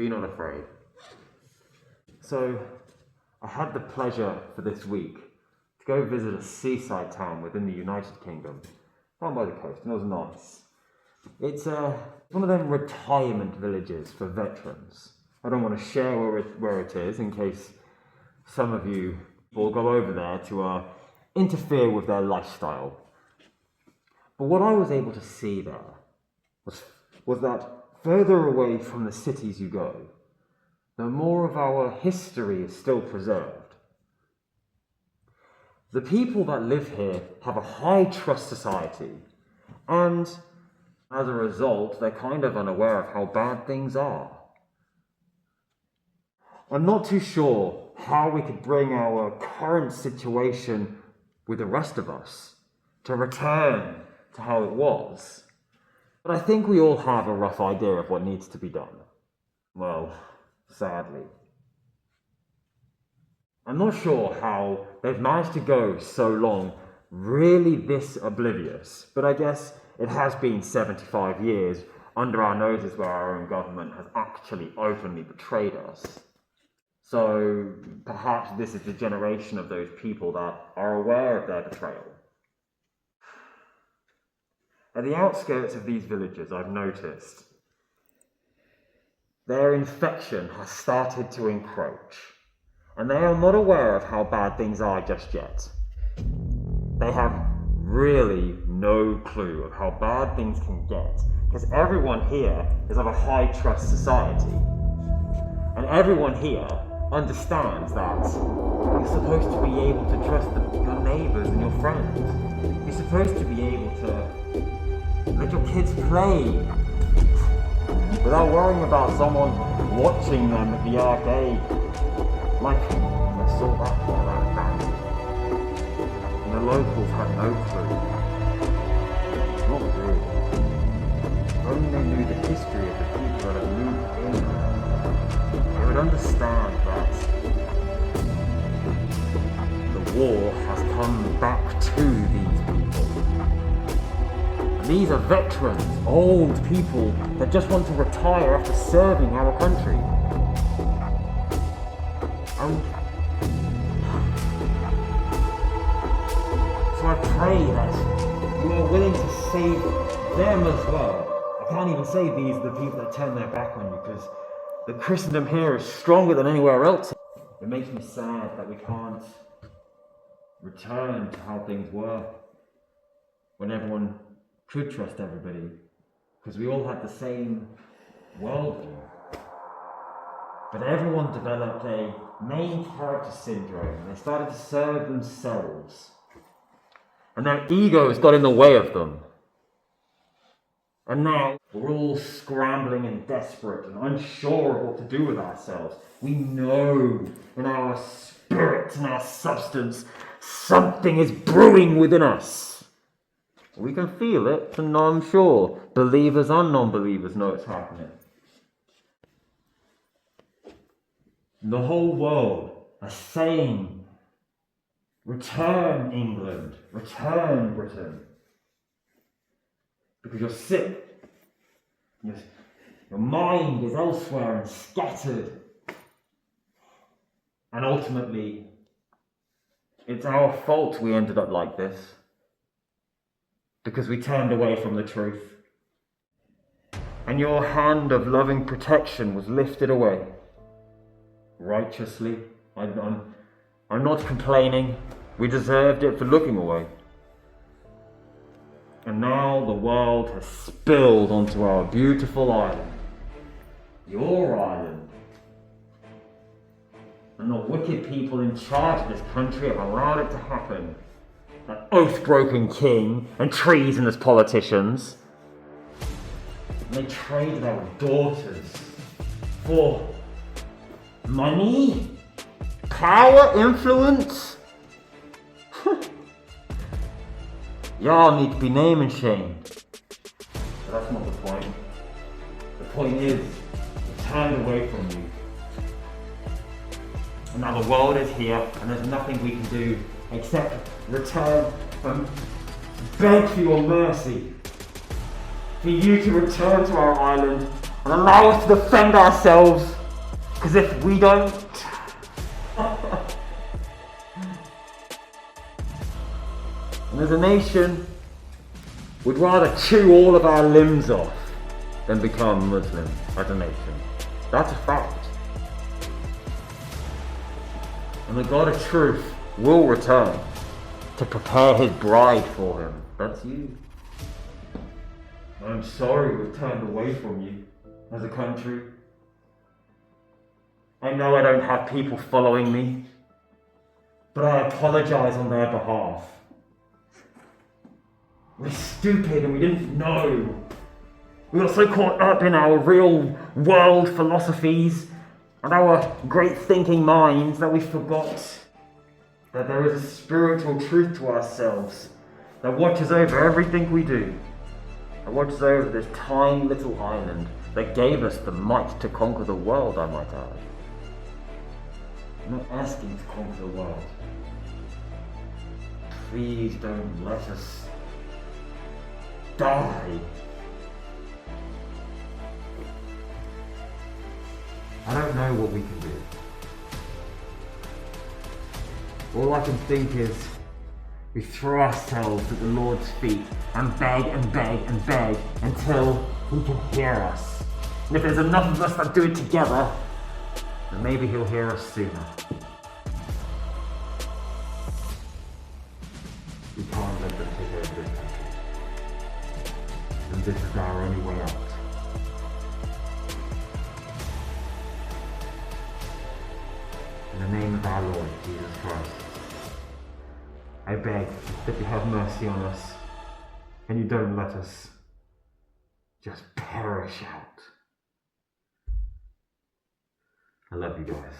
Be not afraid. So, I had the pleasure for this week to go visit a seaside town within the United Kingdom, down by the coast, and it was nice. It's one of them retirement villages for veterans. I don't want to share where it is in case some of you will go over there to interfere with their lifestyle. But what I was able to see there was that further away from the cities you go, the more of our history is still preserved. The people that live here have a high trust society, and as a result, they're kind of unaware of how bad things are. I'm not too sure how we could bring our current situation with the rest of us to return to how it was, but I think we all have a rough idea of what needs to be done. Well, sadly. I'm not sure how they've managed to go so long really this oblivious, but I guess it has been 75 years under our noses where our own government has actually openly betrayed us. So perhaps this is the generation of those people that are aware of their betrayal. At the outskirts of these villages, I've noticed their infection has started to encroach, and they are not aware of how bad things are just yet. They have really no clue of how bad things can get, because everyone here is of a high trust society, and everyone here understands that you're supposed to be able to trust your neighbours and your friends. You're supposed to be able to let your kids play without worrying about someone watching them at the arcade. Like, I saw that band, and the locals had no clue. Not really. If only they knew the history of the people that have moved in, they would understand that the war has come back to these people. These are veterans, old people that just want to retire after serving our country. So I pray that you are willing to save them as well. I can't even say these are the people that turn their back on you, because the Christendom here is stronger than anywhere else. It makes me sad that we can't return to how things were when everyone could trust everybody, because we all had the same worldview. But everyone developed a main character syndrome, and they started to serve themselves. And their egos got in the way of them. And now we're all scrambling and desperate and unsure of what to do with ourselves. We know in our spirit and our substance something is brewing within us. We can feel it, and I'm sure believers and non-believers know it's happening. The whole world are saying, return England, return Britain. Because you're sick. Your mind is elsewhere and scattered. And ultimately, it's our fault we ended up like this. Because we turned away from the truth. And your hand of loving protection was lifted away. Righteously. I'm not complaining. We deserved it for looking away. And now the world has spilled onto our beautiful island. Your island. And the wicked people in charge of this country have allowed it to happen. That oath-broken king and treasonous politicians. And they traded our daughters for money, power, influence. Y'all need to be name and shamed. But that's not the point. The point is, we turned away from you. And now the world is here, and there's nothing we can do except return and beg for your mercy. For you to return to our island and allow us to defend ourselves, because if we don't, and as a nation, we'd rather chew all of our limbs off than become Muslim as a nation. That's a fact. And the God of truth will return to prepare his bride for him. That's you. I'm sorry we've turned away from you as a country. I know I don't have people following me, but I apologize on their behalf. We're stupid and we didn't know. We got so caught up in our real world philosophies and our great thinking minds that we forgot that there is a spiritual truth to ourselves that watches over everything we do. That watches over this tiny little island that gave us the might to conquer the world, I might add. I'm not asking to conquer the world. Please don't let us die. I don't know what we can do. All I can think is we throw ourselves at the Lord's feet and beg and beg and beg until he can hear us. And if there's enough of us that do it together, then maybe he'll hear us sooner. We can't let them take over this country. And this is our only way out. In the name of our Lord Jesus Christ, I beg that you have mercy on us and you don't let us just perish out. I love you guys.